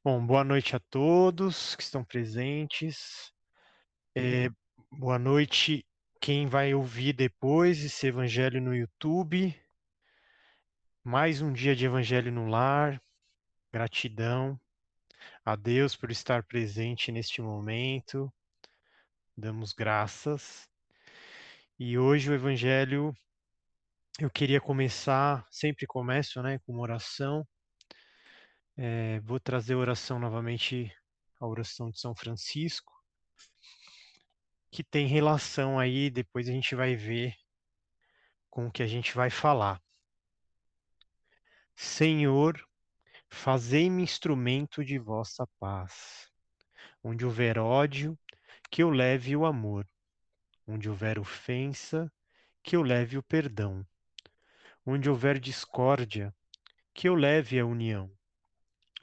Bom, boa noite a todos que estão presentes. É, Boa noite quem vai ouvir depois esse evangelho no YouTube. Mais um dia de evangelho no lar. Gratidão a Deus por estar presente neste momento. Damos graças. E hoje o evangelho eu queria começar, sempre começo, né, com uma oração. Vou trazer a oração novamente, a oração de São Francisco, que tem relação aí, depois a gente vai ver com o que a gente vai falar. Senhor, fazei-me instrumento de vossa paz. Onde houver ódio, que eu leve o amor. Onde houver ofensa, que eu leve o perdão. Onde houver discórdia, que eu leve a união.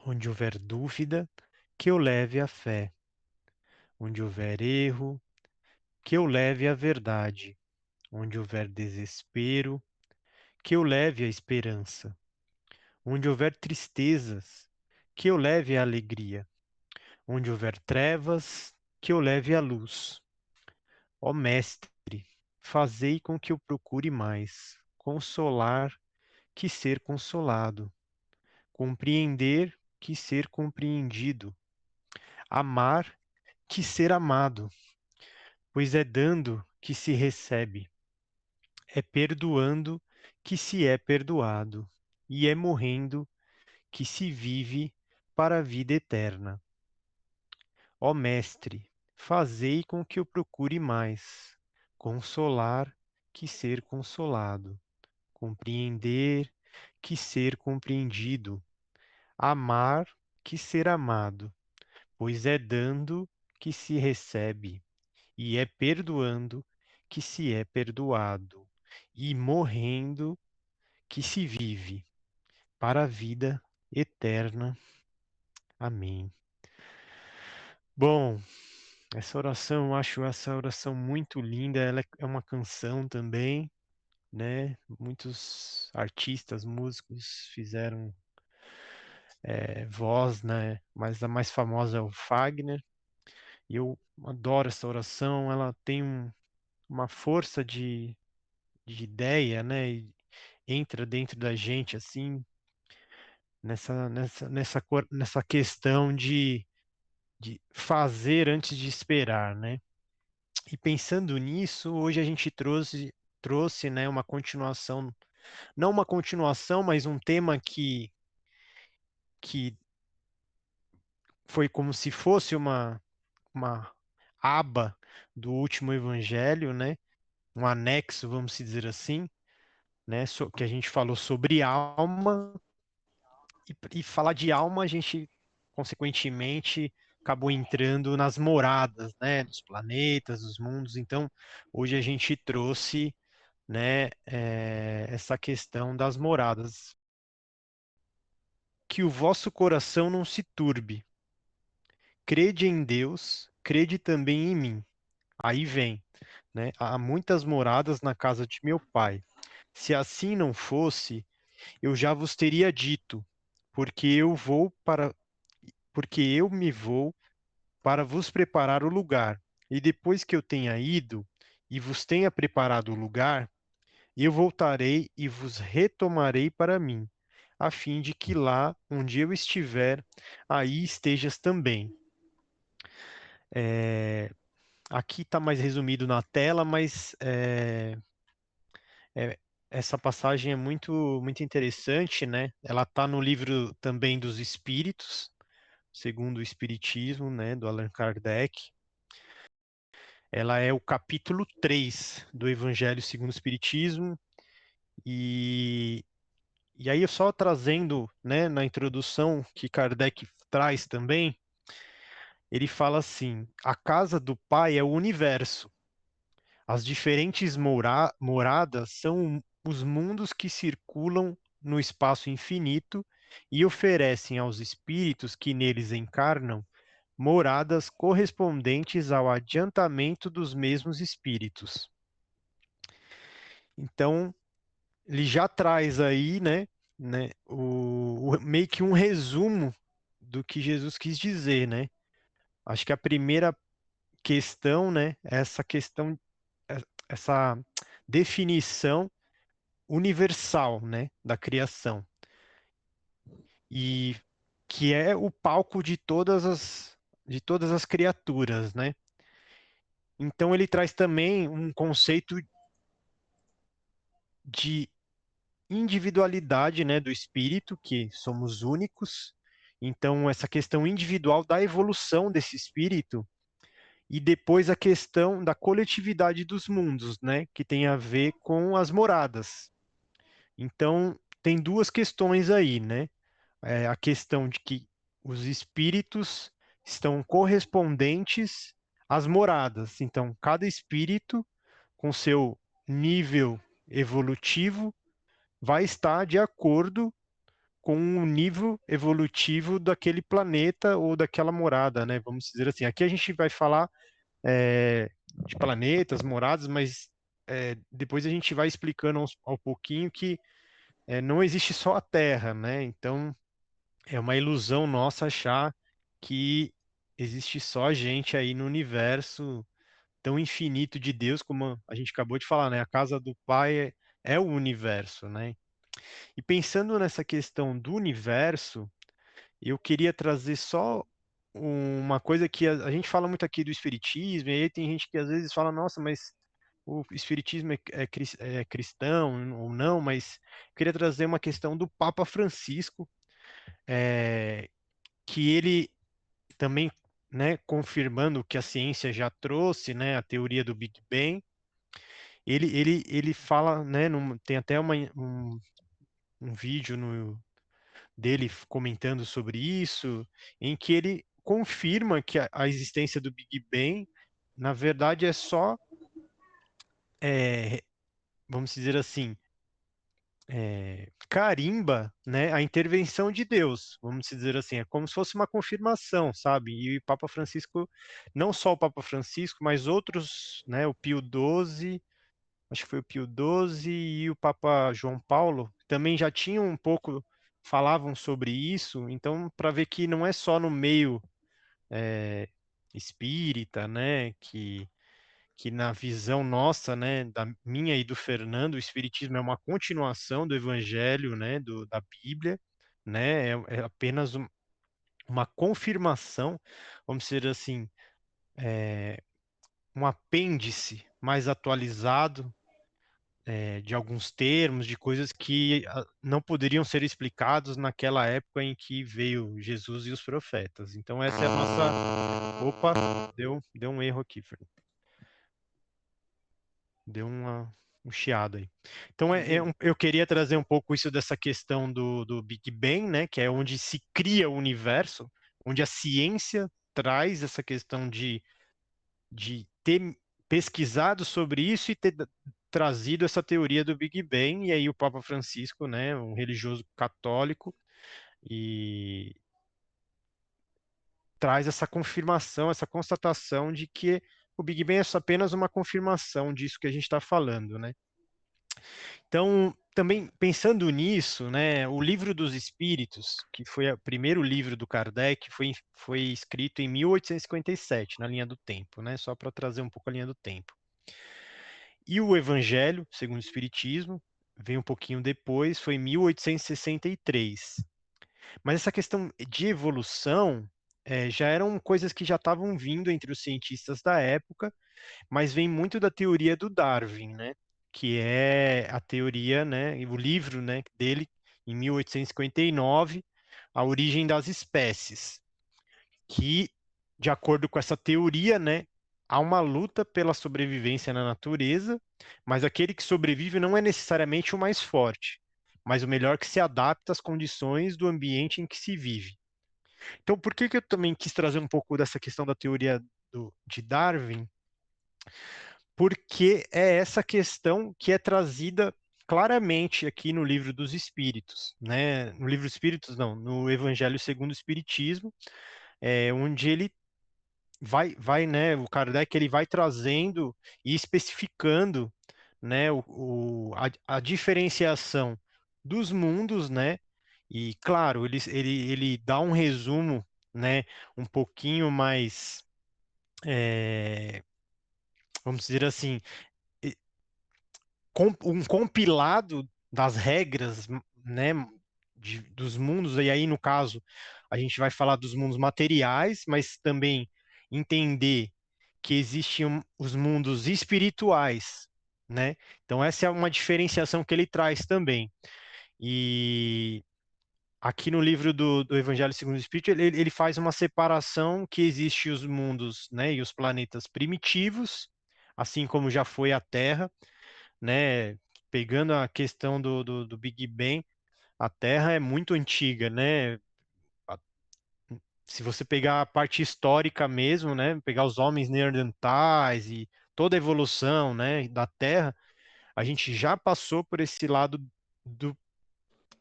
Onde houver dúvida, que eu leve a fé. Onde houver erro, que eu leve a verdade. Onde houver desespero, que eu leve a esperança. Onde houver tristezas, que eu leve a alegria. Onde houver trevas, que eu leve a luz. Ó Mestre, fazei com que eu procure mais consolar que ser consolado, compreender que ser compreendido, amar que ser amado, pois é dando que se recebe, é perdoando que se é perdoado, e é morrendo que se vive para a vida eterna. Ó Mestre, fazei com que eu procure mais consolar que ser consolado, compreender que ser compreendido, amar que ser amado, pois é dando que se recebe, e é perdoando que se é perdoado, e morrendo que se vive para a vida eterna. Amém. Bom, essa oração, eu acho essa oração muito linda. Ela é uma canção também, né? Muitos artistas, músicos fizeram voz, né? Mas a mais famosa é o Fagner. E eu adoro essa oração. Ela tem uma força de ideia, né? E entra dentro da gente, assim, nessa questão de fazer antes de esperar, né? E pensando nisso, hoje a gente trouxe, né, uma continuação, não uma continuação, mas um tema que foi como se fosse uma aba do último evangelho, né? Um anexo, vamos dizer assim, né? Que a gente falou sobre alma, e falar de alma, a gente, consequentemente, acabou entrando nas moradas, né? Dos planetas, dos mundos. Então, hoje a gente trouxe, né, essa questão das moradas. Que o vosso coração não se turbe. Crede em Deus, crede também em mim. Aí vem, né? Há muitas moradas na casa de meu pai. Se assim não fosse, eu já vos teria dito, porque eu vou para, porque eu me vou para vos preparar o lugar. E depois que eu tenha ido e vos tenha preparado o lugar, eu voltarei e vos retomarei para mim, a fim de que lá onde eu estiver, aí estejas também. É, Aqui está mais resumido na tela, mas é, essa passagem é muito interessante, né? Ela está no livro também dos Espíritos, segundo o Espiritismo, né, do Allan Kardec. Ela é o capítulo 3 do Evangelho segundo o Espiritismo, e, e aí só trazendo, né, na introdução que Kardec traz também, ele fala assim: a casa do Pai é o universo. As diferentes moradas são os mundos que circulam no espaço infinito e oferecem aos espíritos que neles encarnam moradas correspondentes ao adiantamento dos mesmos espíritos. Então, ele já traz aí, né, meio que um resumo do que Jesus quis dizer, né? Acho que a primeira questão, né, é essa questão, essa definição universal, né, da criação, e que é o palco de todas as criaturas, né? Então ele traz também um conceito de individualidade, né, do espírito, que somos únicos. Então essa questão individual da evolução desse espírito e depois a questão da coletividade dos mundos, né, que tem a ver com as moradas. Então tem duas questões aí, né? A questão de que os espíritos estão correspondentes às moradas. Então, cada espírito, com seu nível evolutivo, vai estar de acordo com o nível evolutivo daquele planeta ou daquela morada, né? Vamos dizer assim. Aqui a gente vai falar de planetas, moradas, mas depois a gente vai explicando ao pouquinho que não existe só a Terra, né? Então, é uma ilusão nossa achar que existe só a gente aí no universo tão infinito de Deus, como a gente acabou de falar, né? A casa do Pai é o universo, né? E pensando nessa questão do universo, eu queria trazer só uma coisa que a gente fala muito aqui do espiritismo, e aí tem gente que às vezes fala, nossa, mas o espiritismo é cristão ou não, mas eu queria trazer uma questão do Papa Francisco, que ele também, né, confirmando o que a ciência já trouxe, né, a teoria do Big Bang, ele fala, né, tem até um vídeo dele comentando sobre isso, em que ele confirma que a existência do Big Bang, na verdade, é só, vamos dizer assim, carimba, né, a intervenção de Deus, vamos dizer assim, é como se fosse uma confirmação, sabe? E o Papa Francisco, não só o Papa Francisco, mas outros, né, o Pio XII, acho que foi o Pio XII e o Papa João Paulo, também já tinham um pouco, falavam sobre isso, então para ver que não é só no meio espírita, né, que na visão nossa, né, da minha e do Fernando, o Espiritismo é uma continuação do Evangelho, né, da Bíblia, né, é apenas uma confirmação, vamos dizer assim, um apêndice mais atualizado de alguns termos, de coisas que não poderiam ser explicados naquela época em que veio Jesus e os profetas. Então essa é a nossa... Opa, deu um erro aqui, Fernando. Deu um chiado aí. Então, eu queria trazer um pouco isso dessa questão do Big Bang, né? Que é onde se cria o universo, onde a ciência traz essa questão de ter pesquisado sobre isso e ter trazido essa teoria do Big Bang. E aí o Papa Francisco, né? Um religioso católico, e traz essa confirmação, essa constatação de que o Big Bang é só apenas uma confirmação disso que a gente está falando, né? Então, também pensando nisso, né, o Livro dos Espíritos, que foi o primeiro livro do Kardec, foi escrito em 1857, na linha do tempo, né, só para trazer um pouco a linha do tempo. E o Evangelho, segundo o Espiritismo, veio um pouquinho depois, foi em 1863. Mas essa questão de evolução já eram coisas que já estavam vindo entre os cientistas da época, mas vem muito da teoria do Darwin, né? Que é a teoria, né? O livro, né, dele, em 1859, A Origem das Espécies, que, de acordo com essa teoria, né, há uma luta pela sobrevivência na natureza, mas aquele que sobrevive não é necessariamente o mais forte, mas o melhor que se adapta às condições do ambiente em que se vive. Então, por que eu também quis trazer um pouco dessa questão da teoria de Darwin? Porque é essa questão que é trazida claramente aqui no Livro dos Espíritos, né? No Livro dos Espíritos, não, no Evangelho segundo o Espiritismo, onde ele né, o Kardec ele vai trazendo e especificando, né, a diferenciação dos mundos, né, E, claro, ele dá um resumo, né, um pouquinho mais, é, vamos dizer assim, um compilado das regras, né, dos mundos, e aí, no caso, a gente vai falar dos mundos materiais, mas também entender que existem os mundos espirituais, né? Então, essa é uma diferenciação que ele traz também. E aqui no livro do Evangelho segundo o Espírito, ele faz uma separação que existe os mundos, né, e os planetas primitivos, assim como já foi a Terra, né? Pegando a questão do Big Bang, a Terra é muito antiga, né? A- Se você pegar a parte histórica mesmo, né? Pegar os homens neandertais e toda a evolução, né, da Terra, a gente já passou por esse lado do,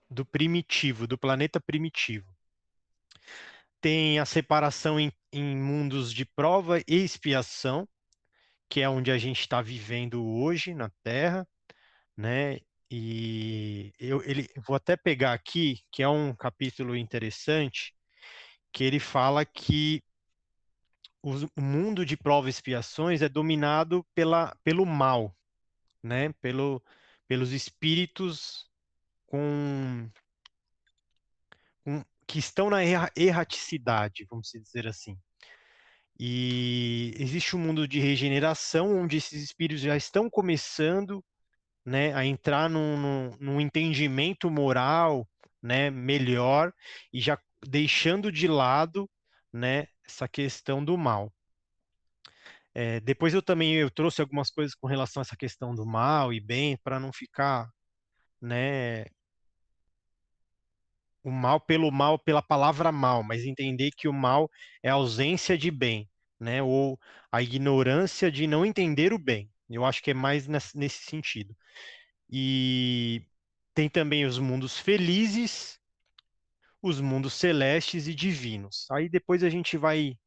do primitivo, do planeta primitivo. Tem a separação em mundos de prova e expiação, que é onde a gente está vivendo hoje na Terra, né? E vou até pegar aqui, que é um capítulo interessante, que ele fala que o mundo de provas e expiações é dominado pelo mal, né? Pelos espíritos com, que estão na erraticidade, vamos dizer assim. E existe um mundo de regeneração, onde esses espíritos já estão começando, né, a entrar num entendimento moral, né, melhor e já deixando de lado, né, essa questão do mal. Depois eu trouxe algumas coisas com relação a essa questão do mal e bem, para não ficar, né, o mal pela palavra mal, mas entender que o mal é a ausência de bem, né, ou a ignorância de não entender o bem. Eu acho que é mais nesse sentido. E tem também os mundos felizes, os mundos celestes e divinos. Aí depois a gente vai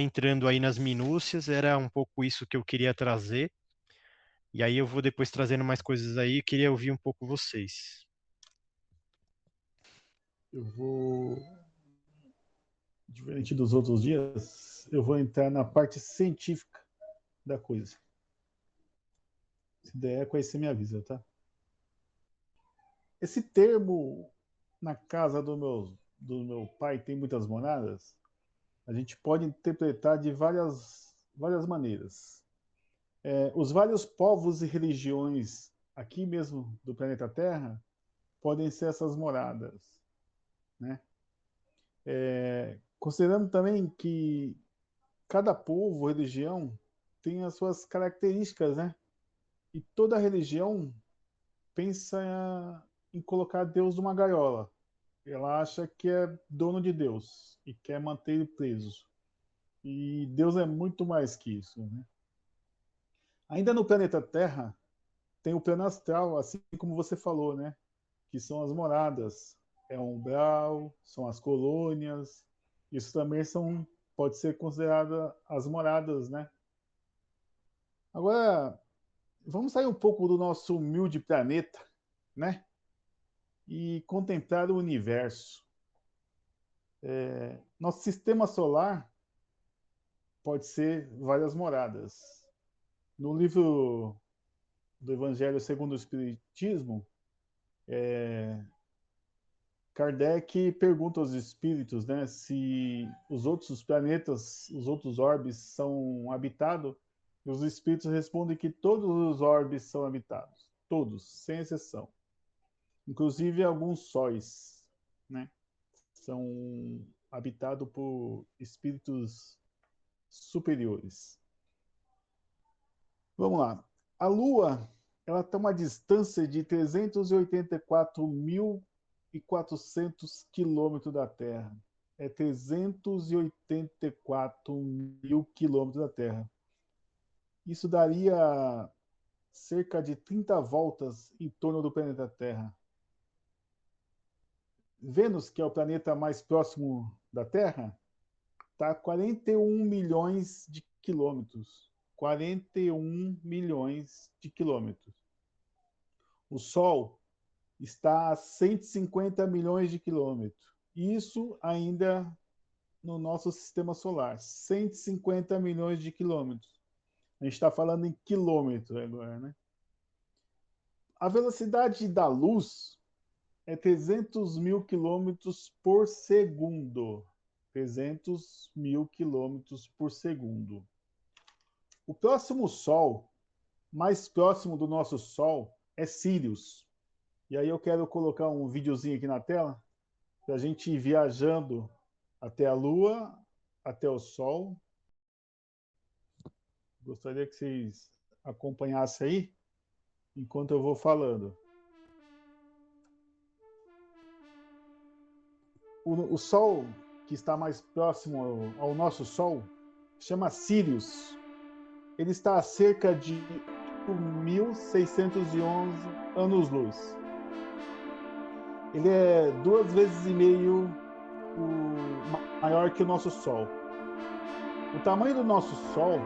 entrando aí nas minúcias, era um pouco isso que eu queria trazer. E aí eu vou depois trazendo mais coisas aí, queria ouvir um pouco vocês. Eu vou, diferente dos outros dias, eu vou entrar na parte científica da coisa. Se der conhecer, me avisa, tá? Esse termo, na casa do meu pai, tem muitas moradas, a gente pode interpretar de várias maneiras. Os vários povos e religiões aqui mesmo do planeta Terra podem ser essas moradas, né? Considerando também que cada povo, religião, tem as suas características, né? E toda religião pensa em colocar Deus numa gaiola. Ela acha que é dono de Deus e quer manter ele preso. E Deus é muito mais que isso, né? Ainda no planeta Terra, tem o plano astral, assim como você falou, né? Que são as moradas. É o umbral, são as colônias. Isso também pode ser considerada as moradas, né? Agora, vamos sair um pouco do nosso humilde planeta, né? E contemplar o universo. Nosso sistema solar pode ser várias moradas. No livro do Evangelho segundo o Espiritismo, Kardec pergunta aos espíritos, né, se os outros planetas, os outros orbes são habitados, e os espíritos respondem que todos os orbes são habitados, todos, sem exceção. Inclusive alguns sóis, né, são habitados por espíritos superiores. Vamos lá. A Lua, ela tem uma distância de 384.400 quilômetros da Terra. É 384 mil quilômetros da Terra. Isso daria cerca de 30 voltas em torno do planeta Terra. Vênus, que é o planeta mais próximo da Terra, está a 41 milhões de quilômetros. 41 milhões de quilômetros. O Sol está a 150 milhões de quilômetros. Isso ainda no nosso sistema solar, 150 milhões de quilômetros. A gente está falando em quilômetro agora, né? A velocidade da luz é 300 mil quilômetros por segundo. 300 mil quilômetros por segundo. O próximo Sol, mais próximo do nosso Sol, é Sirius. E aí eu quero colocar um videozinho aqui na tela, para a gente ir viajando até a Lua, até o Sol. Gostaria que vocês acompanhassem aí, enquanto eu vou falando. O Sol que está mais próximo ao nosso Sol chama Sirius. Ele está a cerca de 1.611 anos-luz. Ele é 2,5 vezes maior que o nosso Sol. O tamanho do nosso Sol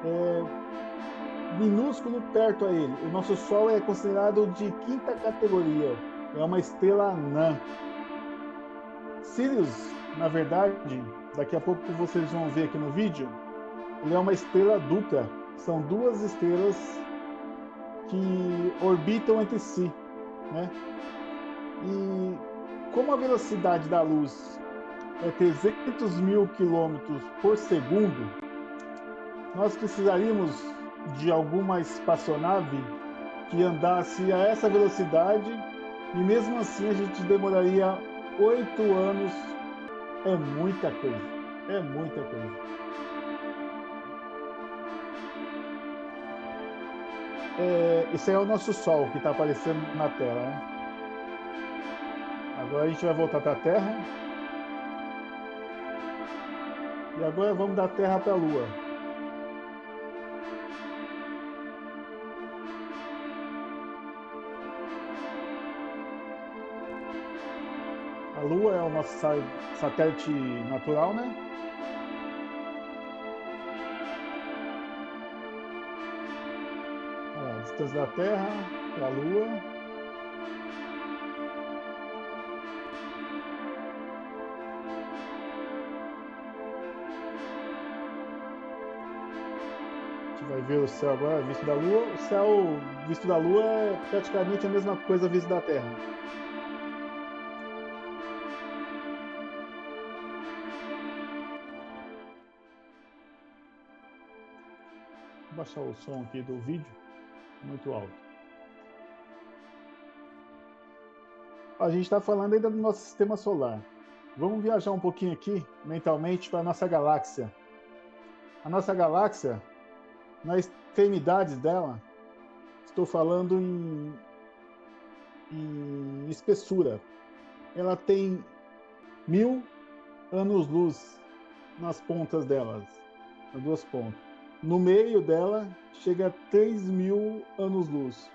é minúsculo perto a ele. O nosso Sol é considerado de quinta categoria. É uma estrela anã. Sirius, na verdade, daqui a pouco vocês vão ver aqui no vídeo, ele é uma estrela dupla. São duas estrelas que orbitam entre si, né? E como a velocidade da luz é 300 mil quilômetros por segundo, nós precisaríamos de alguma espaçonave que andasse a essa velocidade, e mesmo assim a gente demoraria 8 anos. É muita coisa. É muita coisa. Esse é o nosso Sol que está aparecendo na tela, né? Agora a gente vai voltar para a Terra. E agora vamos da Terra para a Lua. A Lua é o nosso satélite natural, né? Olha lá, a distância da Terra para a Lua. Vai ver o céu agora, visto da Lua. O céu visto da Lua é praticamente a mesma coisa visto da Terra. Vou baixar o som aqui do vídeo, muito alto. A gente está falando ainda do nosso sistema solar. Vamos viajar um pouquinho aqui, mentalmente, para a nossa galáxia. A nossa galáxia, nas extremidades dela, estou falando em espessura. Ela tem 1000 anos-luz nas pontas delas, nas duas pontas. No meio dela, chega a 3.000 anos-luz.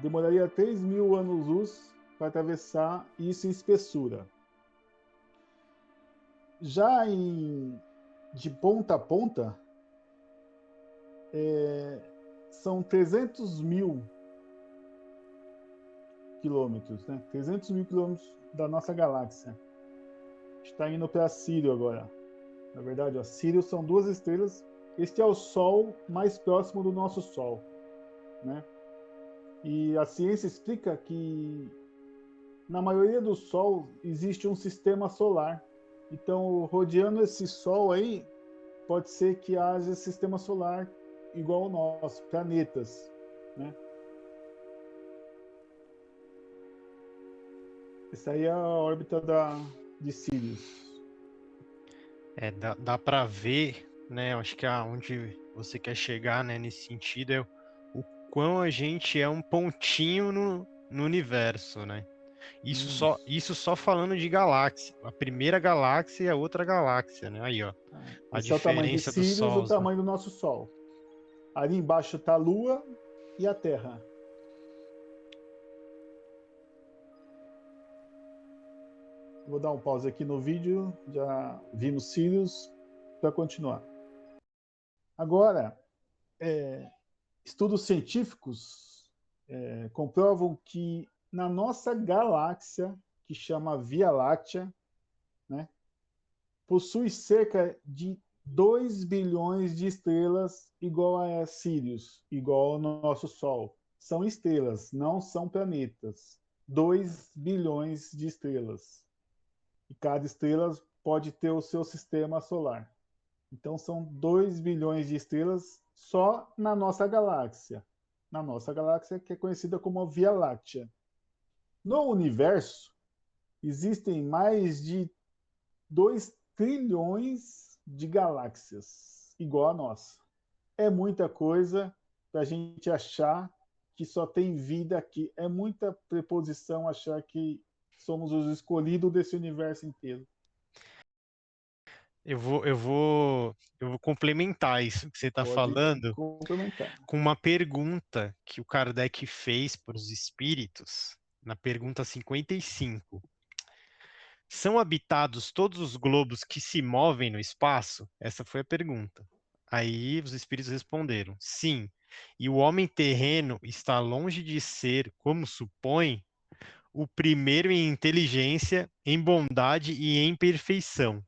Demoraria 3.000 anos-luz para atravessar isso em espessura. Já de ponta a ponta, são 300 mil quilômetros, né? 300 mil quilômetros da nossa galáxia. Está indo para Sírio agora. Na verdade, ó, Sírio são duas estrelas. Este é o Sol mais próximo do nosso Sol, né? E a ciência explica que na maioria do Sol existe um sistema solar. Então, rodeando esse Sol aí, pode ser que haja sistema solar igual ao nosso, planetas, né? Essa aí é a órbita de Sirius. Dá para ver, né? Acho que aonde você quer chegar, né, nesse sentido, é o quão a gente é um pontinho no universo, né? Isso só falando de galáxia. A primeira galáxia e a outra galáxia, né? Aí, ó. A Esse é o tamanho de diferença dos Sirius, o sols, né? tamanho do nosso Sol. Ali embaixo está a Lua e a Terra. Vou dar um pause aqui no vídeo, já vimos Sirius, para continuar. Agora, estudos científicos comprovam que na nossa galáxia, que chama Via Láctea, né, possui cerca de 2 bilhões de estrelas igual a Sirius, igual ao nosso Sol. São estrelas, não são planetas. 2 bilhões de estrelas. E cada estrela pode ter o seu sistema solar. Então são 2 bilhões de estrelas só na nossa galáxia. Na nossa galáxia, que é conhecida como Via Láctea. No universo, existem mais de 2 trilhões de galáxias, igual a nossa. É muita coisa para a gente achar que só tem vida aqui. É muita preposição achar que somos os escolhidos desse universo inteiro. Eu vou complementar isso que você está Pode falando complementar. com uma pergunta que o Kardec fez para os espíritos, na pergunta 55. São habitados todos os globos que se movem no espaço? Essa foi a pergunta. Aí os espíritos responderam: sim. E o homem terreno está longe de ser, como supõe, o primeiro em inteligência, em bondade e em perfeição.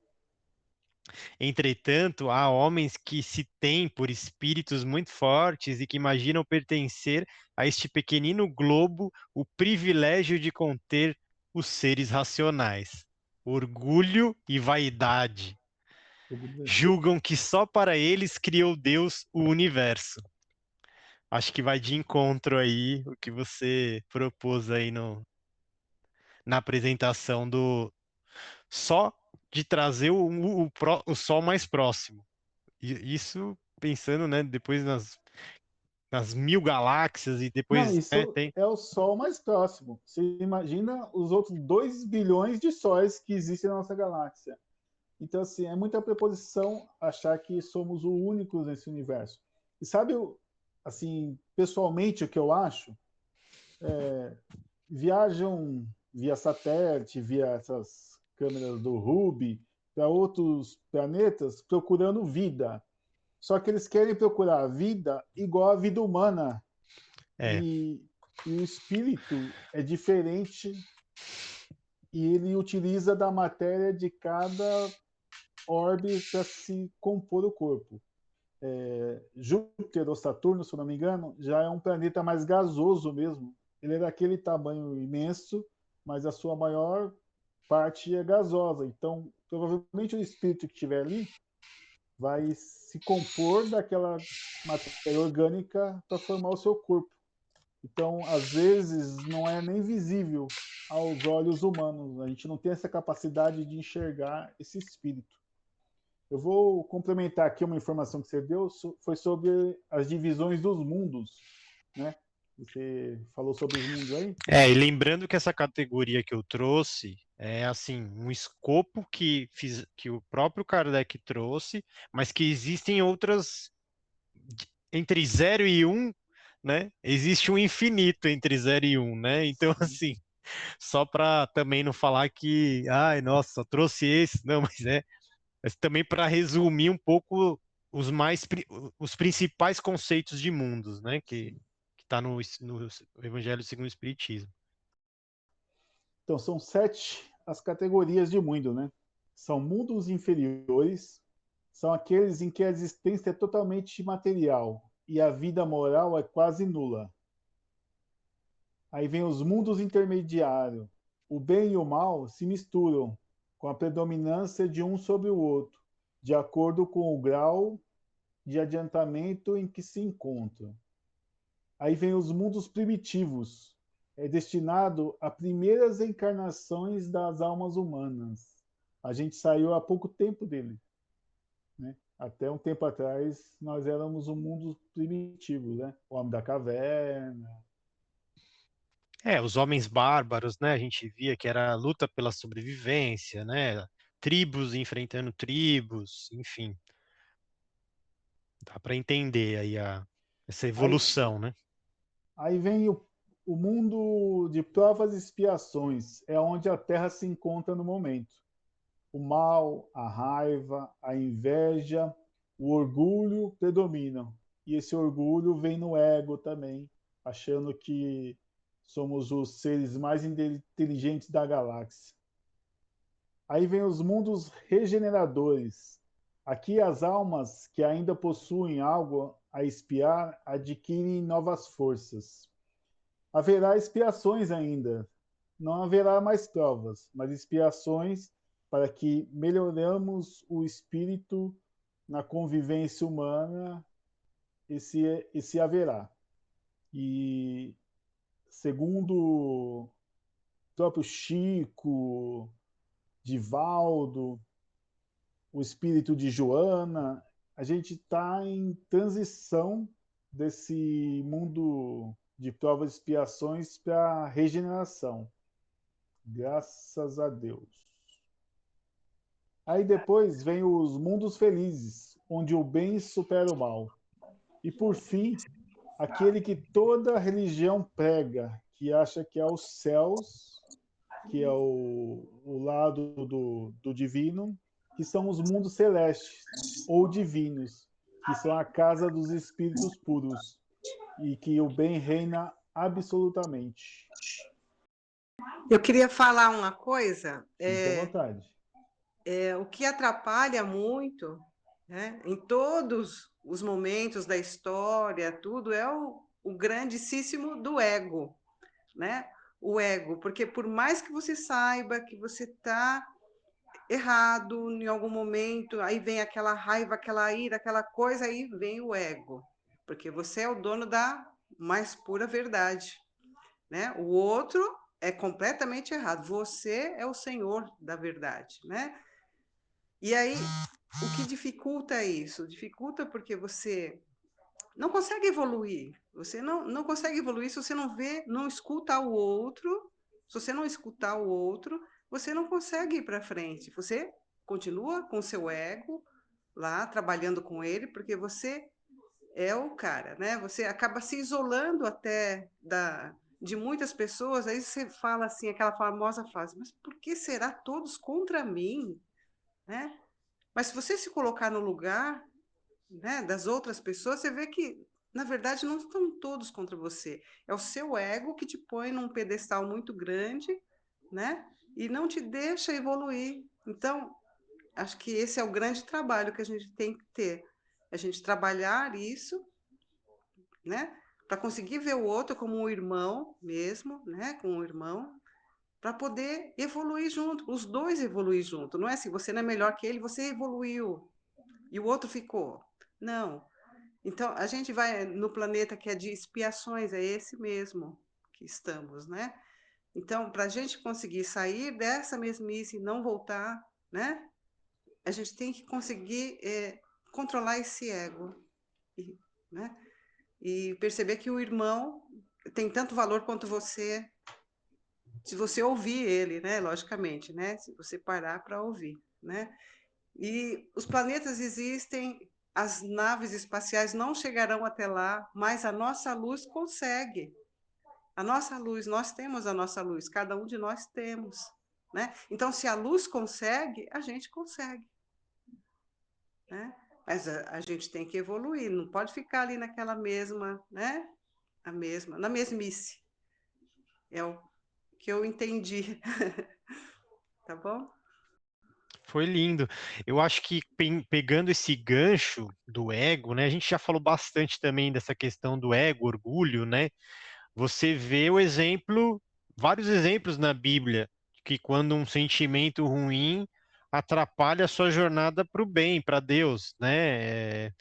Entretanto, há homens que se têm por espíritos muito fortes e que imaginam pertencer a este pequenino globo o privilégio de conter os seres racionais. Orgulho e vaidade. Julgam que só para eles criou Deus o universo. Acho que vai de encontro aí o que você propôs aí no, na apresentação do só de trazer o sol mais próximo. E isso pensando, né, depois nas mil galáxias e Não, depois, né, isso tem... é o Sol mais próximo. Você imagina os outros 2 bilhões de sóis que existem na nossa galáxia. Então, assim, é muita preposição achar que somos o únicos nesse universo. E sabe, assim, pessoalmente, o que eu acho? Viajam via satélite, via essas câmeras do Hubble, para outros planetas procurando vida. Só que eles querem procurar vida igual à vida humana. É, E o espírito é diferente e ele utiliza da matéria de cada orbe para se compor o corpo. Júpiter ou Saturno, se eu não me engano, já é um planeta mais gasoso mesmo. Ele é daquele tamanho imenso, mas a sua maior parte é gasosa. Então, provavelmente o espírito que estiver ali vai se compor daquela matéria orgânica para formar o seu corpo. Então, às vezes, não é nem visível aos olhos humanos. A gente não tem essa capacidade de enxergar esse espírito. Eu vou complementar aqui uma informação que você deu, foi sobre as divisões dos mundos, né? Você falou sobre os mundos aí? e lembrando que essa categoria que eu trouxe é assim um escopo que o próprio Kardec trouxe, mas que existem outras entre 0 e 1, né? Existe um infinito entre 0 e 1, né? Então, Sim. assim, só para também não falar que, ai, nossa, só trouxe esse, não, mas também para resumir um pouco os principais conceitos de mundos, né? Que Sim. está no Evangelho segundo o Espiritismo. Então, são 7 as categorias de mundo, né? São mundos inferiores, são aqueles em que a existência é totalmente material e a vida moral é quase nula. Aí vem os mundos intermediários. O bem e o mal se misturam, com a predominância de um sobre o outro, de acordo com o grau de adiantamento em que se encontram. Aí vem os mundos primitivos, é destinado a primeiras encarnações das almas humanas. A gente saiu há pouco tempo dele, né? Até um tempo atrás nós éramos um mundo primitivo, né? O homem da caverna. Os homens bárbaros, né? A gente via que era a luta pela sobrevivência, né? Tribos enfrentando tribos, enfim, dá para entender aí essa Aí, evolução, né? aí vem o mundo de provas e expiações, é onde a Terra se encontra no momento. O mal, a raiva, a inveja, o orgulho predominam. E esse orgulho vem no ego também, achando que somos os seres mais inteligentes da galáxia. Aí vem os mundos regeneradores. Aqui as almas que ainda possuem algo a expiar adquirem novas forças. Haverá expiações ainda. Não haverá mais provas, mas expiações para que melhoramos o espírito na convivência humana, esse haverá. E segundo o próprio Chico, Divaldo, o espírito de Joana, a gente está em transição desse mundo de provas e expiações para regeneração. Graças a Deus. Aí depois vem os mundos felizes, onde o bem supera o mal. E por fim, aquele que toda religião prega, que acha que é os céus, que é o lado do divino, que são os mundos celestes ou divinos, que são a casa dos espíritos puros, e que o bem reina absolutamente. Eu queria falar uma coisa. Fique à vontade. O que atrapalha muito, né, em todos os momentos da história, tudo, é o grandíssimo do ego, né? O ego, porque por mais que você saiba que você está errado em algum momento, aí vem aquela raiva, aquela ira, aquela coisa, aí vem o ego, porque você é o dono da mais pura verdade, né? O outro é completamente errado, você é o senhor da verdade, né? E aí, o que dificulta isso? Dificulta porque você não consegue evoluir. Você não consegue evoluir se você não vê, não escuta o outro. Se você não escutar o outro, você não consegue ir para frente. Você continua com o seu ego lá, trabalhando com ele, porque você é o cara, né? Você acaba se isolando até de muitas pessoas. Aí você fala assim, aquela famosa frase, mas por que será todos contra mim? Né? Mas se você se colocar no lugar, né, das outras pessoas, você vê que, na verdade, não estão todos contra você. É o seu ego que te põe num pedestal muito grande, né, e não te deixa evoluir. Então, acho que esse é o grande trabalho que a gente tem que ter. A gente trabalhar isso, né, para conseguir ver o outro como um irmão mesmo, né, como um irmão, para poder evoluir junto, os dois evoluir junto. Não é assim, você não é melhor que ele, você evoluiu e o outro ficou. Não. Então, a gente vai no planeta que é de expiações, é esse mesmo que estamos, né? Então, para a gente conseguir sair dessa mesmice e não voltar, né? A gente tem que conseguir controlar esse ego, né? E perceber que o irmão tem tanto valor quanto você, se você ouvir ele, né? Logicamente, né? Se você parar para ouvir, né? E os planetas existem, as naves espaciais não chegarão até lá, mas a nossa luz consegue. A nossa luz, nós temos a nossa luz, cada um de nós temos, né? Então, se a luz consegue, a gente consegue, né? Mas a gente tem que evoluir, não pode ficar ali naquela mesma, né? Na mesmice. É o que eu entendi. Tá bom? Foi lindo. Eu acho que pegando esse gancho do ego, né? A gente já falou bastante também dessa questão do ego, orgulho, né? Você vê o exemplo, vários exemplos na Bíblia, que quando um sentimento ruim atrapalha a sua jornada para o bem, para Deus, né?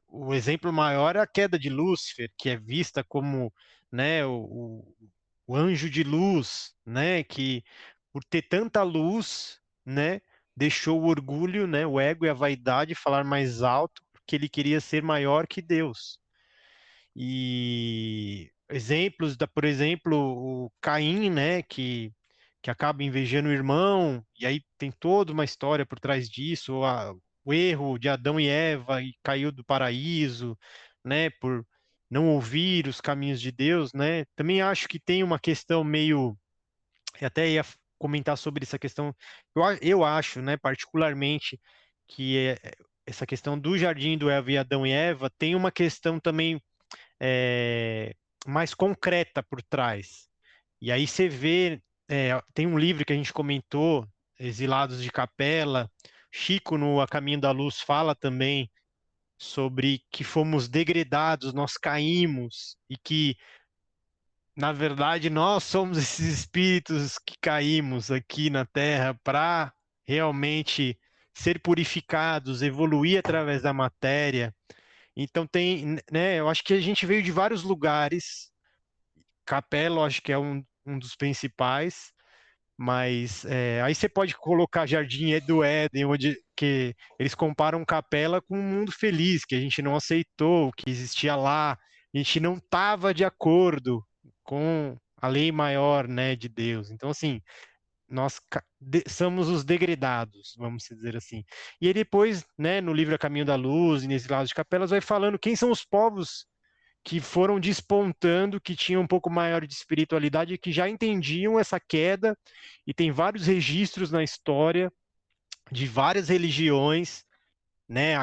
O exemplo maior é a queda de Lúcifer, que é vista como, né, o anjo de luz, né? Que por ter tanta luz, né? Deixou o orgulho, né? O ego e a vaidade falar mais alto, porque ele queria ser maior que Deus. E exemplos da, por exemplo, o Caim, né, que acaba invejando o irmão, e aí tem toda uma história por trás disso, o erro de Adão e Eva e caiu do paraíso, né, por não ouvir os caminhos de Deus, né? Também acho que tem uma questão meio, eu até ia comentar sobre essa questão, eu acho, né, particularmente que essa questão do jardim do Eva e Adão e Eva tem uma questão também mais concreta por trás. E aí você vê, tem um livro que a gente comentou, Exilados de Capela, Chico no A Caminho da Luz fala também sobre que fomos degredados, nós caímos, e que, na verdade, nós somos esses espíritos que caímos aqui na Terra para realmente ser purificados, evoluir através da matéria. Então tem, né, eu acho que a gente veio de vários lugares. Capela, eu acho que é um dos principais, mas aí você pode colocar Jardim do Éden, onde que eles comparam Capela com um mundo feliz, que a gente não aceitou, que existia lá, a gente não estava de acordo com a lei maior, né, de Deus. Então, assim, nós somos os degredados, vamos dizer assim. E aí depois, né, no livro A Caminho da Luz, e nesse lado de Capelas, vai falando quem são os povos que foram despontando, que tinham um pouco maior de espiritualidade, que já entendiam essa queda, e tem vários registros na história de várias religiões, né?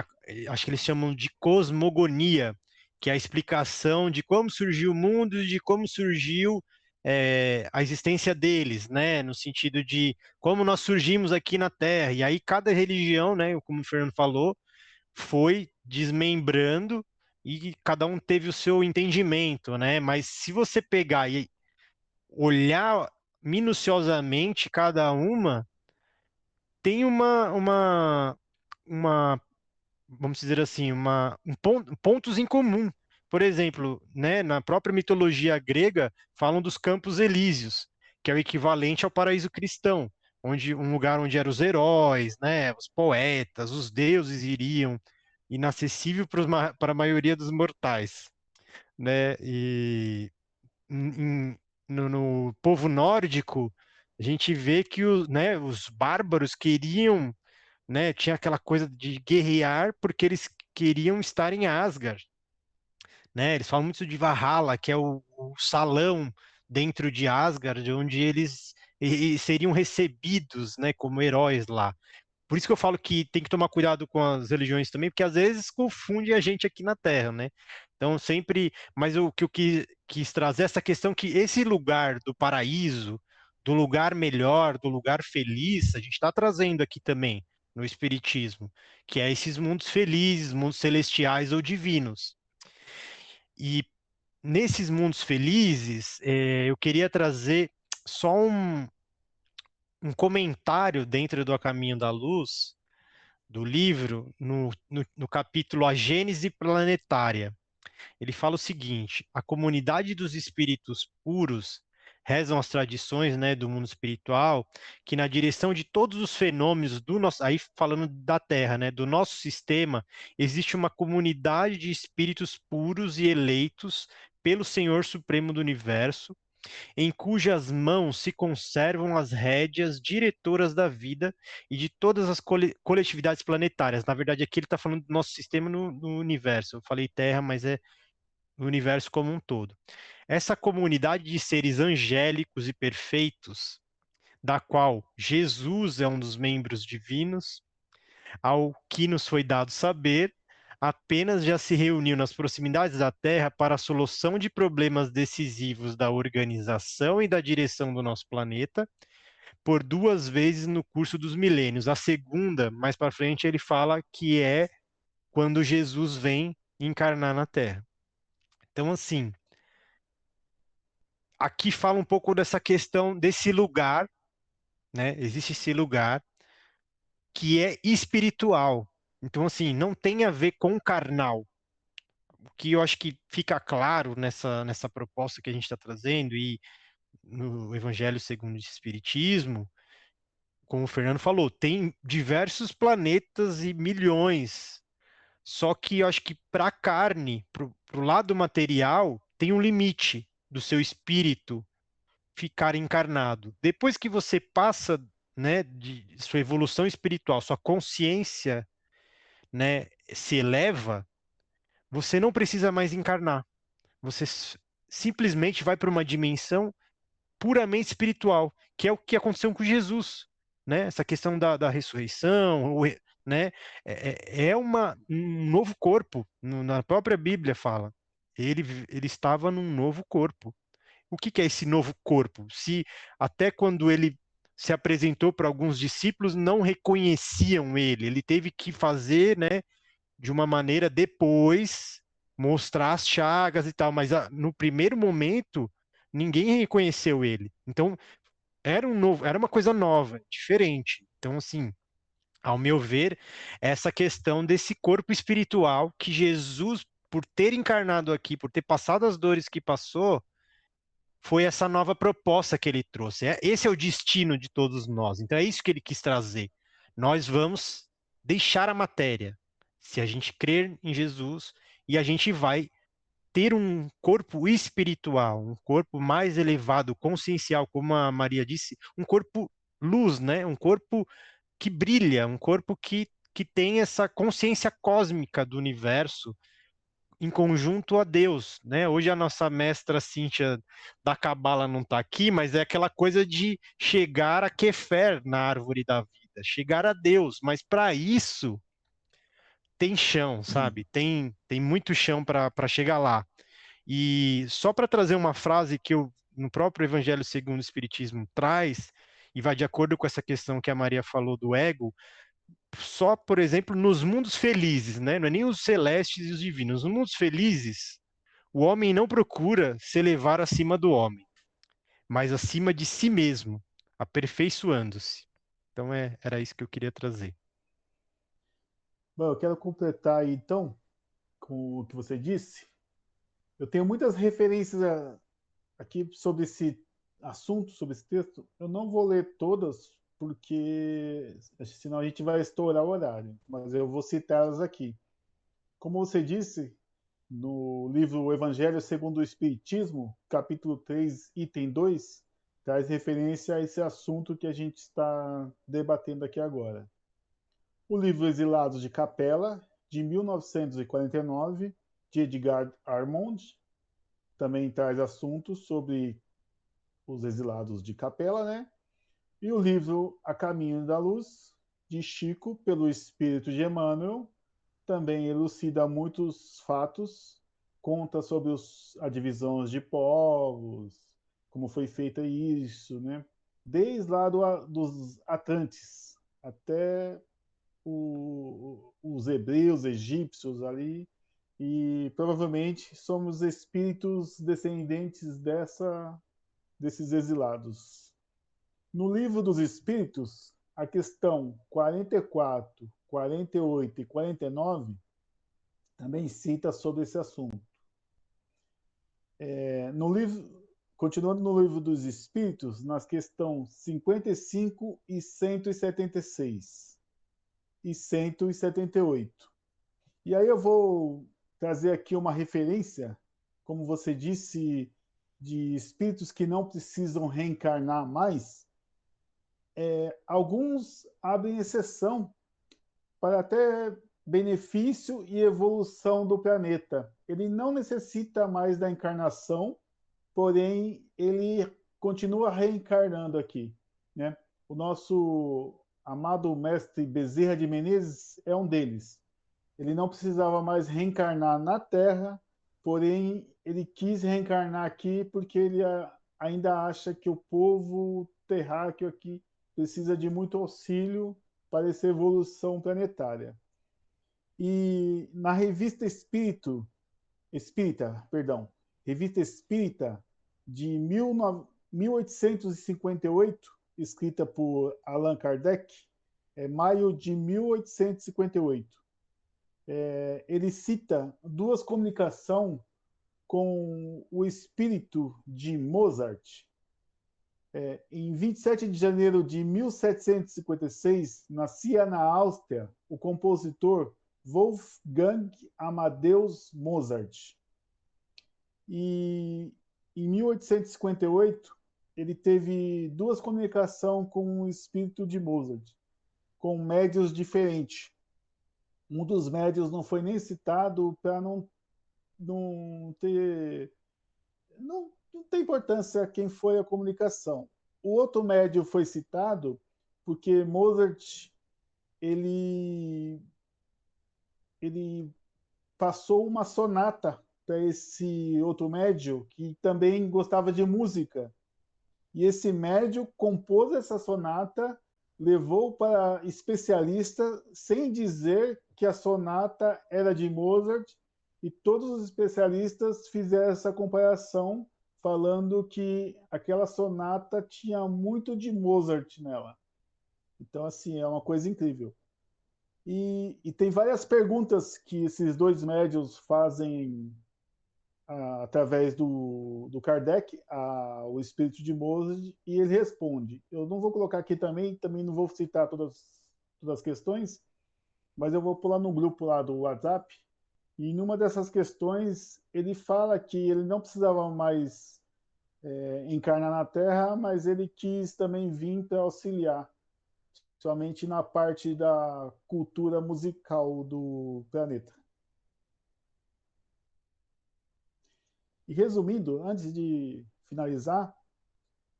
Acho que eles chamam de cosmogonia, que é a explicação de como surgiu o mundo e de como surgiu a existência deles, né? No sentido de como nós surgimos aqui na Terra. E aí cada religião, né? Como o Fernando falou, foi desmembrando e cada um teve o seu entendimento, né? Mas se você pegar e olhar minuciosamente cada uma, tem uma vamos dizer assim, pontos em comum. Por exemplo, né, na própria mitologia grega, falam dos Campos Elíseos, que é o equivalente ao paraíso cristão, onde um lugar onde eram os heróis, né, os poetas, os deuses iriam, inacessível para a maioria dos mortais, né? E no povo nórdico, a gente vê que né, os bárbaros queriam, né, tinha aquela coisa de guerrear porque eles queriam estar em Asgard, né? Eles falam muito de Valhalla, que é o salão dentro de Asgard, onde eles seriam recebidos, né, como heróis lá. Por isso que eu falo que tem que tomar cuidado com as religiões também, porque às vezes confunde a gente aqui na Terra, né? Então sempre, mas o que eu quis trazer é essa questão que esse lugar do paraíso, do lugar melhor, do lugar feliz, a gente está trazendo aqui também no Espiritismo, que é esses mundos felizes, mundos celestiais ou divinos. E nesses mundos felizes, eu queria trazer só um comentário dentro do A Caminho da Luz, do livro, no capítulo A Gênese Planetária. Ele fala o seguinte: a comunidade dos espíritos puros rezam as tradições, né, do mundo espiritual, que na direção de todos os fenômenos do nosso, aí falando da Terra, né, do nosso sistema, existe uma comunidade de espíritos puros e eleitos pelo Senhor Supremo do Universo, em cujas mãos se conservam as rédeas diretoras da vida e de todas as coletividades planetárias. Na verdade, aqui ele está falando do nosso sistema no universo. Eu falei Terra, mas é no universo como um todo. Essa comunidade de seres angélicos e perfeitos, da qual Jesus é um dos membros divinos, ao que nos foi dado saber, apenas já se reuniu nas proximidades da Terra para a solução de problemas decisivos da organização e da direção do nosso planeta, por 2 vezes no curso dos milênios. A segunda, mais para frente, ele fala que é quando Jesus vem encarnar na Terra. Então, assim, aqui fala um pouco dessa questão desse lugar, né? Existe esse lugar que é espiritual. Então, assim, não tem a ver com carnal. O que eu acho que fica claro nessa proposta que a gente está trazendo, e no Evangelho segundo o Espiritismo, como o Fernando falou, tem diversos planetas e milhões. Só que eu acho que para a carne, para o lado material, tem um limite do seu espírito ficar encarnado. Depois que você passa, né, de sua evolução espiritual, sua consciência, né, se eleva, você não precisa mais encarnar. Você simplesmente vai para uma dimensão puramente espiritual, que é o que aconteceu com Jesus, né? Essa questão da ressurreição, né? Um novo corpo, na própria Bíblia fala. ele estava num novo corpo. O que é esse novo corpo? Se até quando ele se apresentou para alguns discípulos, não reconheciam ele teve que fazer, né, de uma maneira depois, mostrar as chagas e tal, mas no primeiro momento, ninguém reconheceu ele. Então, era uma coisa nova, diferente. Então, assim, ao meu ver, essa questão desse corpo espiritual que Jesus, por ter encarnado aqui, por ter passado as dores que passou, foi essa nova proposta que ele trouxe. Esse é o destino de todos nós. Então é isso que ele quis trazer. Nós vamos deixar a matéria, se a gente crer em Jesus, e a gente vai ter um corpo espiritual, um corpo mais elevado, consciencial, como a Maria disse, um corpo luz, né? Um corpo que brilha, um corpo que tem essa consciência cósmica do universo em conjunto a Deus, né? Hoje a nossa mestra Cíntia da Cabala não está aqui, mas é aquela coisa de chegar a Kefer na árvore da vida, chegar a Deus, mas para isso tem chão, sabe? Tem muito chão para chegar lá. E só para trazer uma frase que eu, no próprio Evangelho segundo o Espiritismo traz, e vai de acordo com essa questão que a Maria falou do ego, só, por exemplo, nos mundos felizes, né? Não é nem os celestes e os divinos. Nos mundos felizes, o homem não procura se elevar acima do homem, mas acima de si mesmo, aperfeiçoando-se. Então era isso que eu queria trazer. Bom, eu quero completar aí, então, com o que você disse. Eu tenho muitas referências aqui sobre esse assunto, sobre esse texto. Eu não vou ler todas, porque senão a gente vai estourar o horário, mas eu vou citá-las aqui. Como você disse, no livro O Evangelho segundo o Espiritismo, capítulo 3, item 2, traz referência a esse assunto que a gente está debatendo aqui agora. O livro Exilados de Capela, de 1949, de Edgar Armond, também traz assuntos sobre os exilados de Capela, né? E o livro A Caminho da Luz, de Chico, pelo Espírito de Emmanuel, também elucida muitos fatos, conta sobre a divisão de povos, como foi feita isso, né? Desde lá dos Atlantes até os hebreus, egípcios ali, e provavelmente somos espíritos descendentes desses exilados. No livro dos Espíritos, a questão 44, 48 e 49 também cita sobre esse assunto. Continuando no livro dos Espíritos, nas questões 55 e 176 e 178. E aí eu vou trazer aqui uma referência, como você disse, de espíritos que não precisam reencarnar mais. Alguns abrem exceção para até benefício e evolução do planeta. Ele não necessita mais da encarnação, porém ele continua reencarnando aqui, né? O nosso amado mestre Bezerra de Menezes é um deles. Ele não precisava mais reencarnar na Terra, porém ele quis reencarnar aqui porque ele ainda acha que o povo terráqueo aqui precisa de muito auxílio para essa evolução planetária. E na revista Revista Espírita de 1858, escrita por Allan Kardec, maio de 1858, ele cita duas comunicações com o espírito de Mozart. Em 27 de janeiro de 1756, nascia na Áustria o compositor Wolfgang Amadeus Mozart. E em 1858, ele teve duas comunicações com o espírito de Mozart, com médios diferentes. Um dos médios não foi nem citado para não ter importância quem foi a comunicação. O outro médio foi citado porque Mozart ele passou uma sonata para esse outro médio que também gostava de música. E esse médio compôs essa sonata, levou para especialista sem dizer que a sonata era de Mozart, e todos os especialistas fizeram essa comparação, falando que aquela sonata tinha muito de Mozart nela. Então, assim, é uma coisa incrível. E tem várias perguntas que esses dois médios fazem através do Kardec, o espírito de Mozart, e ele responde. Eu não vou colocar aqui também não vou citar todas as questões, mas eu vou pular no grupo lá do WhatsApp, e em uma dessas questões ele fala que ele não precisava mais encarnar na Terra, mas ele quis também vir para auxiliar, somente na parte da cultura musical do planeta. E resumindo, antes de finalizar,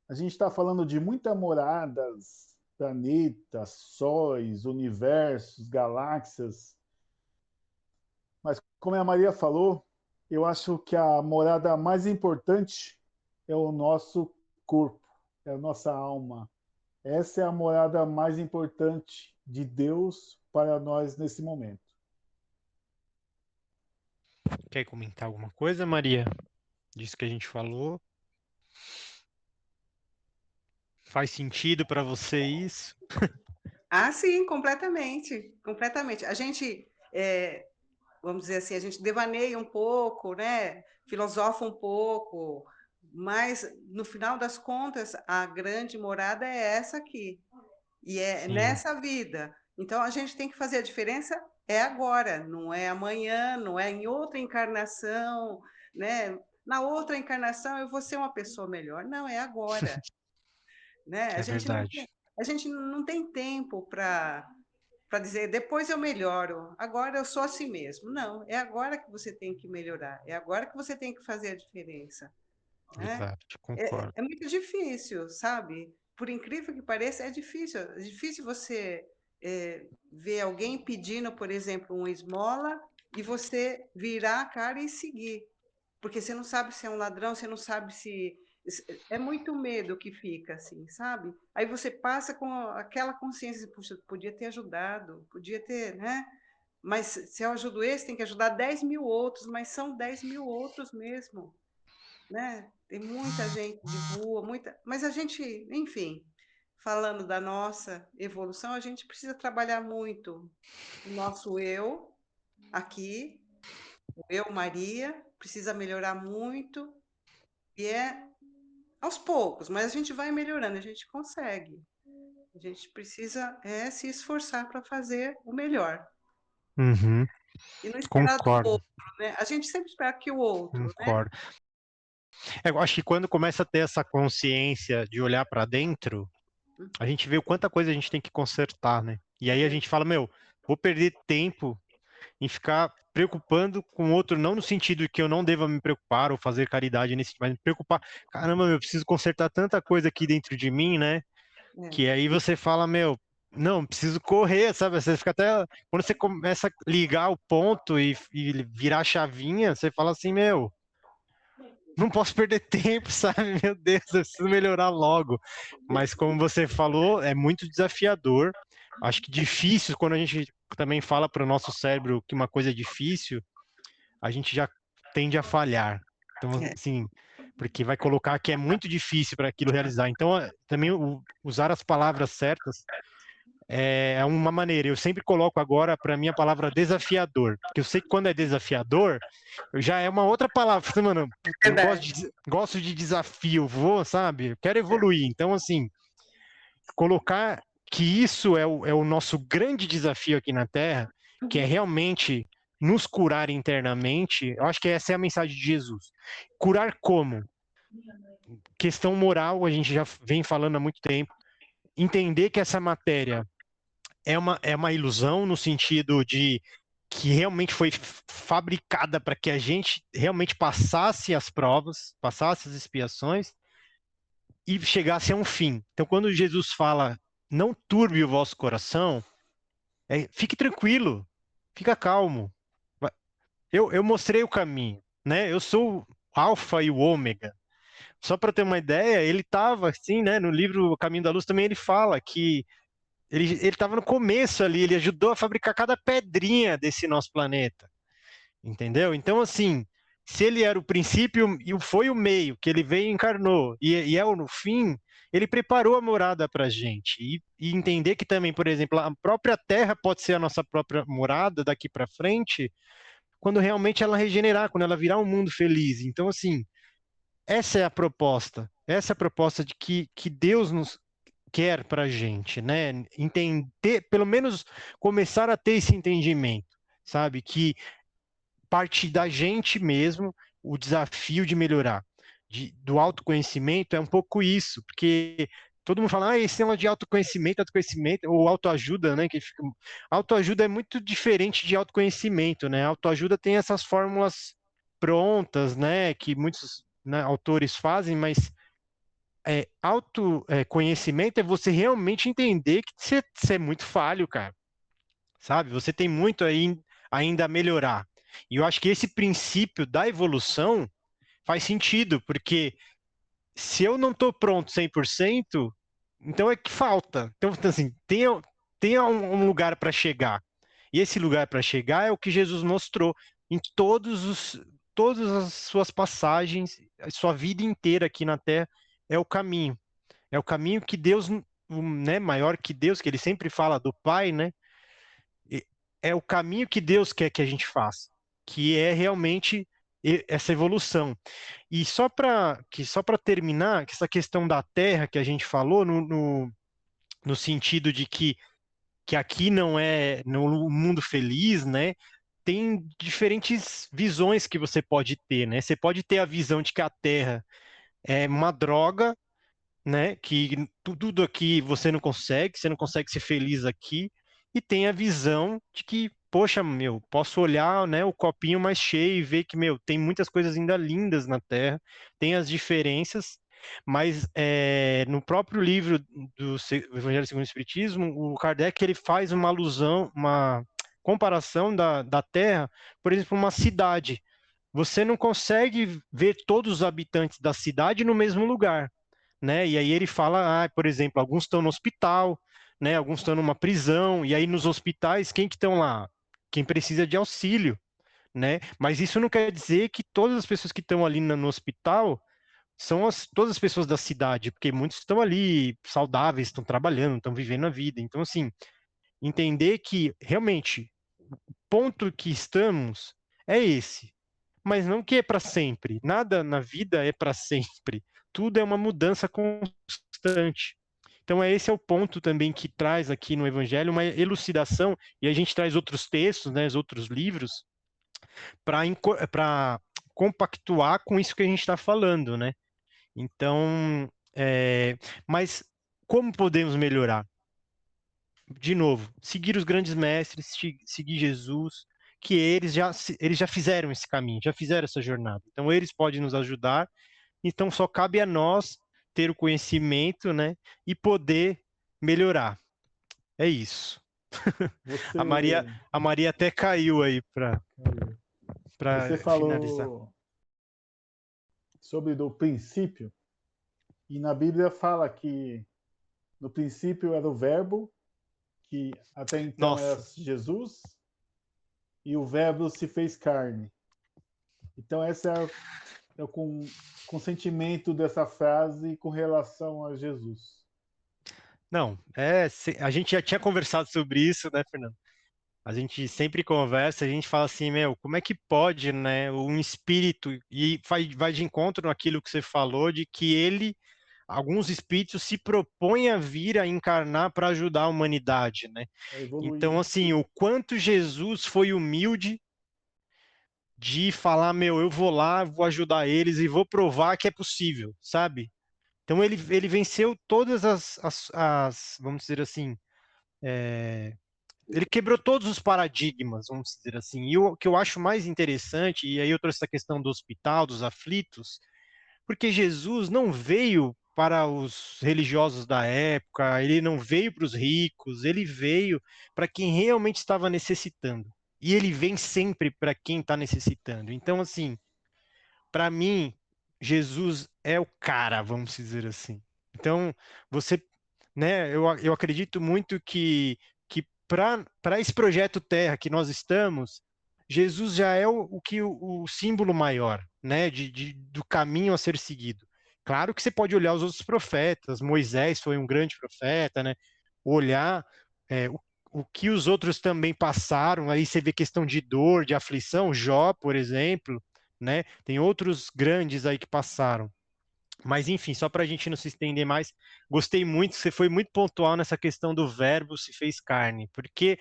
a gente está falando de muitas moradas, planetas, sóis, universos, galáxias. Mas, como a Maria falou, eu acho que a morada mais importante é o nosso corpo, é a nossa alma. Essa é a morada mais importante de Deus para nós nesse momento. Quer comentar alguma coisa, Maria? Disso que a gente falou? Faz sentido para você isso? Ah, sim, completamente, completamente. A gente, vamos dizer assim, a gente devaneia um pouco, né? Filosofa um pouco, mas no final das contas, a grande morada é essa aqui, e é Sim, nessa vida. Então a gente tem que fazer a diferença agora, não é amanhã, não é em outra encarnação, né? Na outra encarnação eu vou ser uma pessoa melhor. Não, é agora, né? é verdade. A gente não tem tempo para dizer depois eu melhoro, agora eu sou assim mesmo. Não, é agora que você tem que melhorar, é agora que você tem que fazer a diferença, né? Exato, concordo. É muito difícil, sabe? Por incrível que pareça, é difícil você ver alguém pedindo, por exemplo, uma esmola e você virar a cara e seguir, porque você não sabe se é um ladrão, você não sabe se... É muito medo que fica, assim, sabe? Aí você passa com aquela consciência, puxa, podia ter ajudado, podia ter, né? Mas se eu ajudo esse, tem que ajudar 10 mil outros, mas são 10 mil outros mesmo, né? Tem muita gente de rua, mas a gente, enfim, falando da nossa evolução, a gente precisa trabalhar muito o nosso eu aqui, o eu, Maria, precisa melhorar muito, e aos poucos, mas a gente vai melhorando, a gente consegue. A gente precisa se esforçar para fazer o melhor. Uhum, E não esperar do concordo, outro, né? A gente sempre espera que o outro, né? concordo. Eu acho que quando começa a ter essa consciência de olhar para dentro, a gente vê o quanta coisa a gente tem que consertar, né? E aí a gente fala, meu, vou perder tempo em ficar preocupando com o outro, não no sentido de que eu não deva me preocupar ou fazer caridade nesse, mas me preocupar, caramba, meu, eu preciso consertar tanta coisa aqui dentro de mim, né? Que aí você fala, meu, não, preciso correr, sabe? Você fica até, quando você começa a ligar o ponto e virar a chavinha, você fala assim, meu, não posso perder tempo, sabe? Meu Deus, eu preciso melhorar logo. Mas como você falou, é muito desafiador. Acho que difícil, quando a gente também fala para o nosso cérebro que uma coisa é difícil, a gente já tende a falhar. Então, assim, porque vai colocar que é muito difícil para aquilo realizar. Então, também usar as palavras certas é uma maneira. Eu sempre coloco agora para mim a palavra desafiador, porque eu sei que quando é desafiador, já é uma outra palavra. Mano, eu gosto de desafio, vou, sabe? Eu quero evoluir. Então, assim, colocar que isso é o nosso grande desafio aqui na Terra, que é realmente nos curar internamente. Eu acho que essa é a mensagem de Jesus. Curar como? Questão moral, a gente já vem falando há muito tempo. Entender que essa matéria é uma ilusão no sentido de que realmente foi fabricada para que a gente realmente passasse as provas, passasse as expiações e chegasse a um fim. Então, quando Jesus fala, não turbe o vosso coração, fique tranquilo, fica calmo. Eu mostrei o caminho. né? Eu sou o alfa e o ômega. Só para ter uma ideia, ele estava assim, né? No livro O Caminho da Luz também ele fala que ele estava no começo ali, ele ajudou a fabricar cada pedrinha desse nosso planeta, entendeu? Então, assim, se ele era o princípio e foi o meio, que ele veio e encarnou, e é o no fim, ele preparou a morada para a gente. E entender que também, por exemplo, a própria Terra pode ser a nossa própria morada daqui para frente, quando realmente ela regenerar, quando ela virar um mundo feliz. Então, assim, essa é a proposta. Essa é a proposta de que Deus nos quer para a gente, né? Entender, pelo menos começar a ter esse entendimento, sabe? Que parte da gente mesmo o desafio de melhorar. Do autoconhecimento é um pouco isso, porque todo mundo fala, esse tema de autoconhecimento, ou autoajuda, né? Autoajuda é muito diferente de autoconhecimento, né? Autoajuda tem essas fórmulas prontas, né? Que muitos, né, autores fazem, mas autoconhecimento é você realmente entender que você é muito falho, cara. Sabe? Você tem muito aí ainda a melhorar. E eu acho que esse princípio da evolução faz sentido, porque se eu não estou pronto 100%, então é que falta. Então, assim, tenha um lugar para chegar. E esse lugar para chegar é o que Jesus mostrou em todas as suas passagens, a sua vida inteira aqui na Terra, é o caminho. É o caminho que Deus, né, maior que Deus, que ele sempre fala do Pai, né? É o caminho que Deus quer que a gente faça, que é realmente essa evolução. E só para terminar, essa questão da Terra que a gente falou, no sentido de que aqui não é no mundo feliz, né? Tem diferentes visões que você pode ter, né? Você pode ter a visão de que a Terra é uma droga, né? Que tudo aqui você não consegue ser feliz aqui, e tem a visão de que, poxa, meu, posso olhar, né, o copinho mais cheio e ver que, meu, tem muitas coisas ainda lindas na Terra, tem as diferenças, mas no próprio livro do Evangelho segundo o Espiritismo, o Kardec ele faz uma alusão, uma comparação da Terra, por exemplo, uma cidade. Você não consegue ver todos os habitantes da cidade no mesmo lugar, né? E aí ele fala, por exemplo, alguns estão no hospital, né? Alguns estão numa prisão, e aí nos hospitais, quem que estão lá? Quem precisa de auxílio, né? Mas isso não quer dizer que todas as pessoas que estão ali no hospital são todas as pessoas da cidade, porque muitos estão ali saudáveis, estão trabalhando, estão vivendo a vida. Então, assim, entender que realmente o ponto que estamos é esse, mas não que é para sempre. Nada na vida é para sempre. Tudo é uma mudança constante. Então, esse é o ponto também que traz aqui no Evangelho uma elucidação, e a gente traz outros textos, né, outros livros, para compactuar com isso que a gente está falando, né? Então, mas como podemos melhorar? De novo, seguir os grandes mestres, seguir Jesus, que eles já fizeram esse caminho, já fizeram essa jornada. Então, eles podem nos ajudar. Então, só cabe a nós ter o conhecimento, né, e poder melhorar. É isso. A Maria, Você, a Maria até caiu aí você para finalizar. falou sobre do princípio, e na Bíblia fala que no princípio era o Verbo, que até então era Nossa, Jesus, e o Verbo se fez carne. Então, esse é o consentimento dessa frase com relação a Jesus. não, a gente já tinha conversado sobre isso, né, Fernando? A gente sempre conversa, a gente fala assim, meu, como é que pode, né, um espírito, e vai de encontro naquilo que você falou, de que alguns espíritos se propõem a vir a encarnar para ajudar a humanidade, né? É evoluir, Então, né? assim, o quanto Jesus foi humilde de falar, meu, eu vou lá, vou ajudar eles e vou provar que é possível, sabe? Então, ele venceu todas vamos dizer assim, ele quebrou todos os paradigmas, vamos dizer assim. E o que eu acho mais interessante, e aí eu trouxe essa questão do hospital, dos aflitos, porque Jesus não veio para os religiosos da época, ele não veio para os ricos, ele veio para quem realmente estava necessitando. E ele vem sempre para quem está necessitando. Então, assim, para mim, Jesus é o cara, vamos dizer assim. Então, você, né, eu acredito muito que para esse projeto Terra que nós estamos, Jesus já é o símbolo maior, né, do caminho a ser seguido. Claro que você pode olhar os outros profetas, Moisés foi um grande profeta, né? Olhar o que os outros também passaram, aí você vê questão de dor, de aflição, Jó, por exemplo, né? Tem outros grandes aí que passaram. Mas enfim, só para a gente não se estender mais, gostei muito, você foi muito pontual nessa questão do verbo se fez carne, porque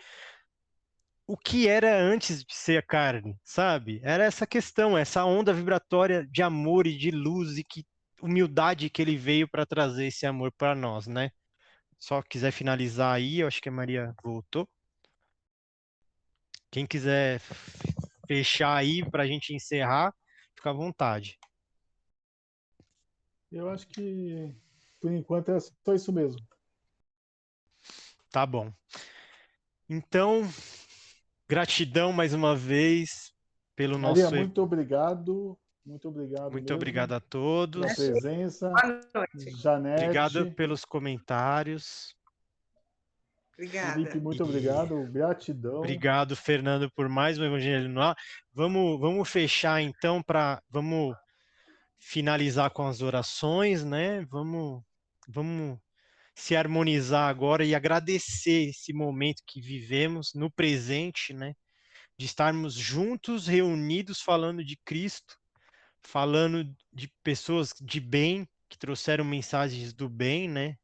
o que era antes de ser a carne, sabe? Era essa questão, essa onda vibratória de amor e de luz e que humildade que ele veio para trazer esse amor para nós, né? Só quiser finalizar aí, eu acho que a Maria voltou. Quem quiser fechar aí para a gente encerrar, fica à vontade. Eu acho que, por enquanto, é só isso mesmo. Tá bom. Então, gratidão mais uma vez pelo Maria, nosso. muito obrigado. Muito obrigado Muito mesmo obrigado a pela todos. presença. Boa noite. Obrigado Janete, pelos comentários. Felipe, Obrigada. muito E obrigado. Gratidão. obrigado, Fernando, por mais um Evangelho no Ar. Vamos fechar então vamos finalizar com as orações, né? Vamos se harmonizar agora e agradecer esse momento que vivemos no presente, né? De estarmos juntos, reunidos, falando de Cristo, falando de pessoas de bem, que trouxeram mensagens do bem, né?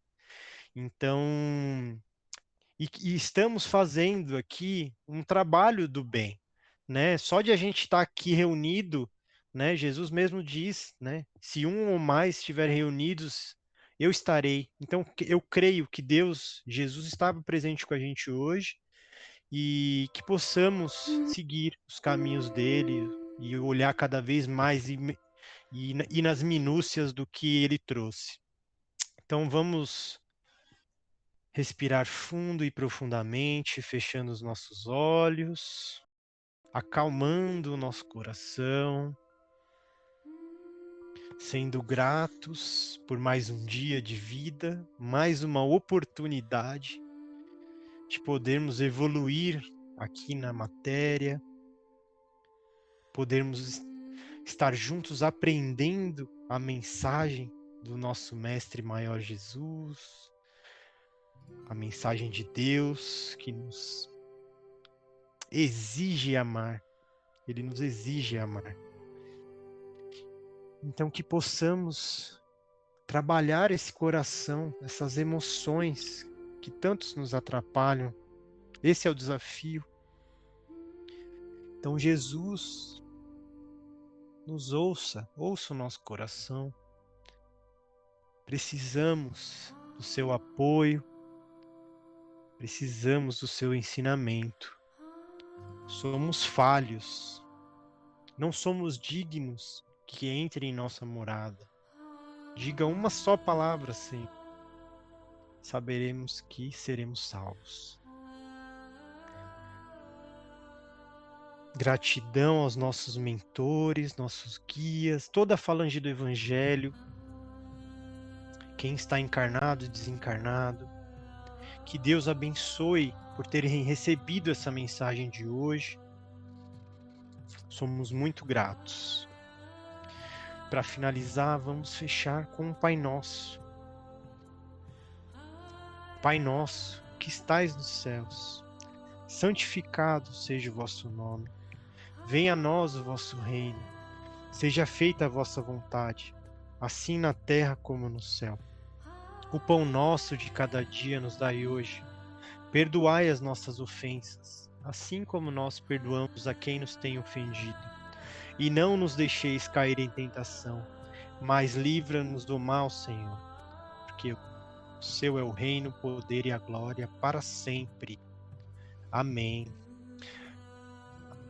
Então, e estamos fazendo aqui um trabalho do bem, né? Só de a gente estar aqui reunido, né? Jesus mesmo diz, né? Se um ou mais estiverem reunidos, eu estarei. Então, eu creio que Deus, Jesus estava presente com a gente hoje e que possamos seguir os caminhos dele e olhar cada vez mais e nas minúcias do que ele trouxe. Então, vamos respirar fundo e profundamente, fechando os nossos olhos, acalmando o nosso coração, sendo gratos por mais um dia de vida, mais uma oportunidade de podermos evoluir aqui na matéria, podermos estar juntos aprendendo a mensagem do nosso Mestre Maior Jesus, a mensagem de Deus que nos exige amar. Ele nos exige amar. Então que possamos trabalhar esse coração, essas emoções que tantos nos atrapalham. Esse é o desafio. Então Jesus nos ouça o nosso coração. Precisamos do seu apoio, precisamos do seu ensinamento. Somos falhos, não somos dignos que entre em nossa morada. Diga uma só palavra, Senhor, saberemos que seremos salvos. Gratidão aos nossos mentores, nossos guias, toda a falange do Evangelho, quem está encarnado e desencarnado. Que Deus abençoe por terem recebido essa mensagem de hoje. Somos muito gratos. Para finalizar, vamos fechar com o Pai Nosso. Pai nosso, que estais nos céus, santificado seja o vosso nome. Venha a nós o vosso reino. Seja feita a vossa vontade, assim na terra como no céu. O pão nosso de cada dia nos dai hoje. Perdoai as nossas ofensas, assim como nós perdoamos a quem nos tem ofendido. E não nos deixeis cair em tentação, mas livra-nos do mal, Senhor, porque o seu é o reino, o poder e a glória para sempre. Amém.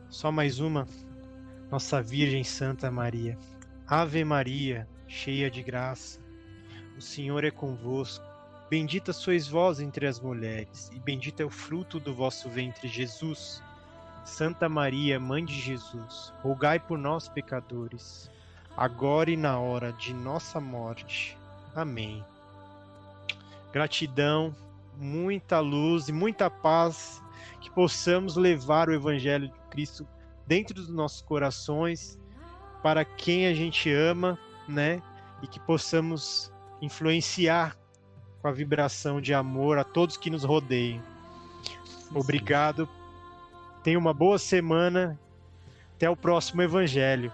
Só mais uma. Nossa Virgem Santa Maria. Ave Maria, cheia de graça, o Senhor é convosco. Bendita sois vós entre as mulheres, e bendito é o fruto do vosso ventre, Jesus. Santa Maria, Mãe de Jesus, rogai por nós, pecadores, agora e na hora de nossa morte. Amém. Gratidão, muita luz e muita paz, que possamos levar o Evangelho de Cristo dentro dos nossos corações, para quem a gente ama, né? E que possamos influenciar com a vibração de amor a todos que nos rodeiam. Obrigado. Tenha uma boa semana. Até o próximo Evangelho.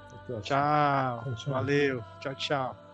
Até a próxima. Tchau. Tchau, tchau. Valeu. Tchau, tchau.